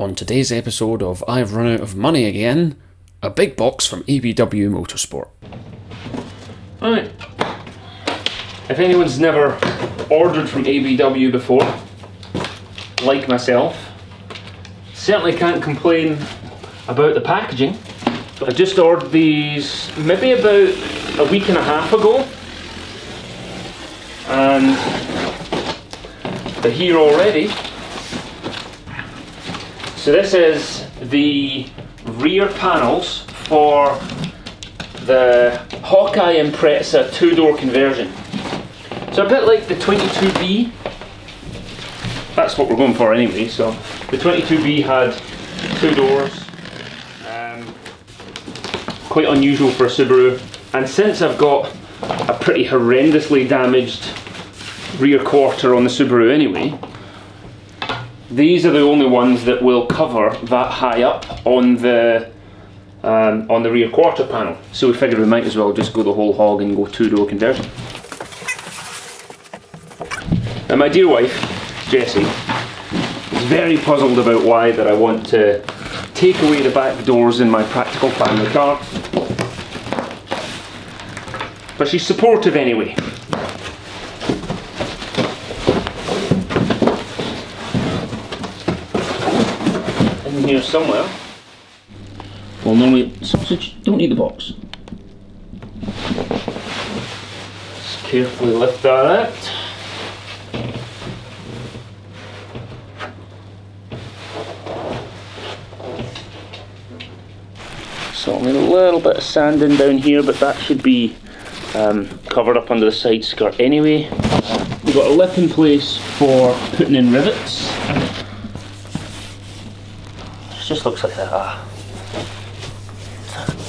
On today's episode of I've Run Out of Money Again, a big box from ABW Motorsport. Right. If anyone's never ordered from ABW before, like myself, certainly can't complain about the packaging. I just ordered these maybe about a week and a half ago, and they're here already. So this is the rear panels for the Hawkeye Impreza 2-door conversion. So a bit like the 22B, that's what we're going for anyway. So the 22B had 2 doors, quite unusual for a Subaru. And since I've got a pretty horrendously damaged rear quarter on the Subaru anyway, these are the only ones that will cover that high up on the rear quarter panel. So we figured we might as well just go the whole hog and go 2-door conversion. Now my dear wife, Jessie, is very puzzled about why that I want to take away the back doors in my practical family car. But she's supportive anyway. In here somewhere. Well, normally sausage don't need the box. Just carefully lift that out. So I need a little bit of sanding down here, but that should be covered up under the side skirt anyway. We've got a lip in place for putting in rivets. It just looks like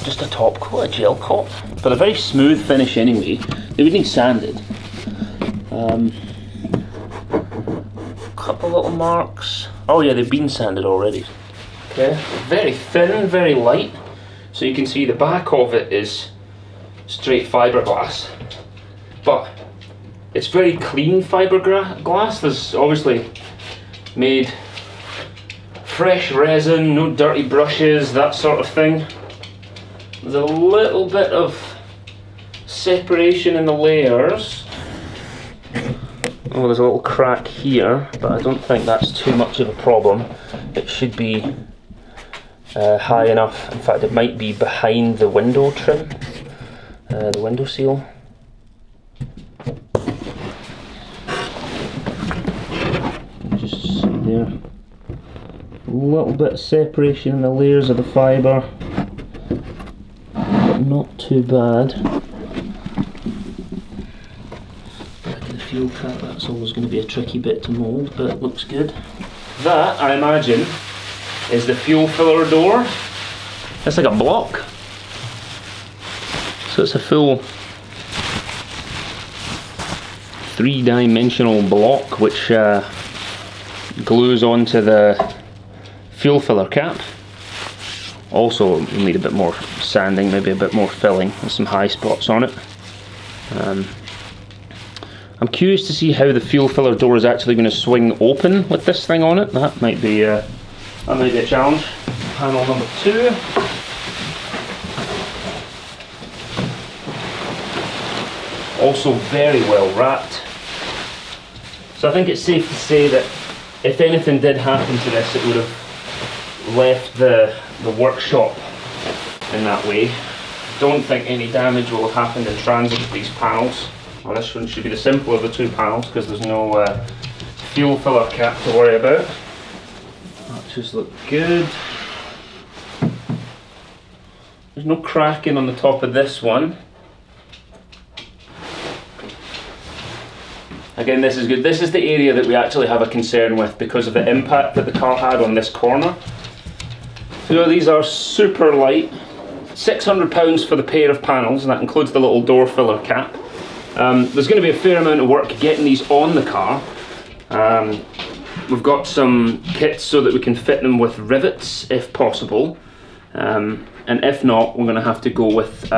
just a top coat, a gel coat, but a very smooth finish anyway. They would need sanded. Couple little marks. Oh yeah, they've been sanded already. Okay, very thin, very light. So you can see the back of it is straight fiberglass, but it's very clean fiberglass. There's obviously made fresh resin, no dirty brushes, that sort of thing. There's a little bit of separation in the layers. Oh, there's a little crack here, but I don't think that's too much of a problem. It should be high enough. In fact, it might be behind the window trim, the window seal. Just see there, a little bit of separation in the layers of the fibre, but not too bad. Back of the fuel cap, that's always going to be a tricky bit to mould, but it looks good. That, I imagine, is the fuel filler door. It's like a block. So it's a full 3-dimensional block which glues onto the fuel filler cap. Also you'll need a bit more sanding, maybe a bit more filling. There's some high spots on it. I'm curious to see how the fuel filler door is actually going to swing open with this thing on it. That might be a challenge. Panel number 2. Also very well wrapped. So I think it's safe to say that if anything did happen to this, it would have left the workshop in that way. Don't think any damage will have happened in transit with these panels. Well, this one should be the simpler of the 2 panels because there's no fuel filler cap to worry about. Just look good. There's no cracking on the top of this one. Again, this is good. This is the area that we actually have a concern with because of the impact that the car had on this corner. So these are super light. £600 for the pair of panels, and that includes the little door filler cap. There's going to be a fair amount of work getting these on the car. We've got some kits so that we can fit them with rivets if possible, and if not, we're going to have to go with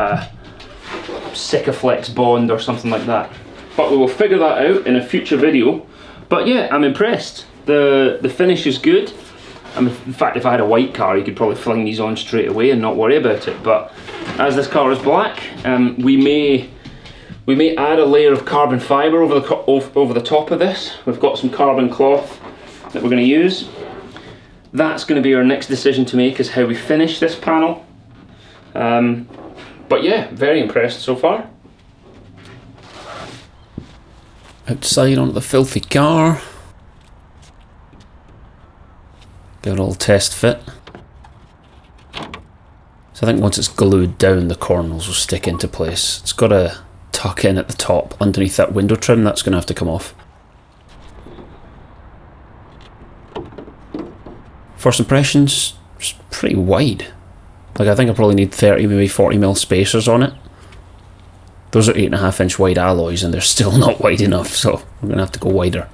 Sikaflex Bond or something like that. But we will figure that out in a future video. But yeah, I'm impressed. The finish is good. I mean, in fact, if I had a white car, you could probably fling these on straight away and not worry about it. But as this car is black, we may add a layer of carbon fibre over the top of this. We've got some carbon cloth that we're going to use. That's going to be our next decision to make, is how we finish this panel. But yeah, very impressed so far. Outside onto the filthy car. Give it all test fit. So I think once it's glued down, the corners will stick into place. It's got to tuck in at the top underneath that window trim. That's going to have to come off. First impressions, it's pretty wide. Like, I think I probably need 30, maybe 40mm spacers on it. Those are 8.5-inch wide alloys and they're still not wide enough, so we're going to have to go wider.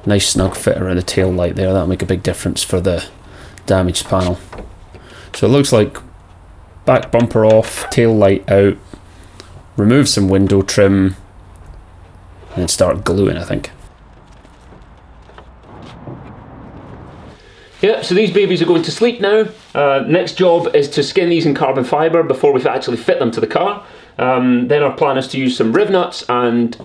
Nice snug fit around the tail light there. That'll make a big difference for the damaged panel. So it looks like back bumper off, tail light out, remove some window trim, and then start gluing, I think. Yeah, so these babies are going to sleep now. Next job is to skin these in carbon fibre before we actually fit them to the car. Then our plan is to use some riv nuts and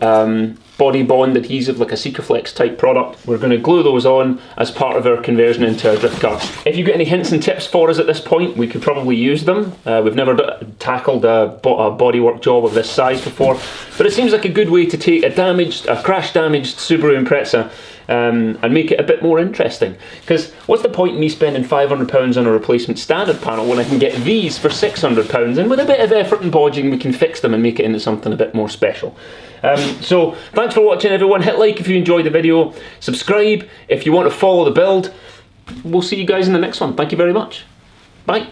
body bond adhesive, like a Sikaflex type product. We're going to glue those on as part of our conversion into a drift car. If you've got any hints and tips for us at this point, we could probably use them. We've never tackled a bodywork job of this size before, but it seems like a good way to take a crash damaged Subaru Impreza and make it a bit more interesting. Because what's the point in me spending £500 on a replacement standard panel when I can get these for £600, and with a bit of effort and bodging we can fix them and make it into something a bit more special. So thanks for watching, everyone. Hit like if you enjoyed the video, subscribe if you want to follow the build. We'll see you guys in the next one. Thank you very much. Bye.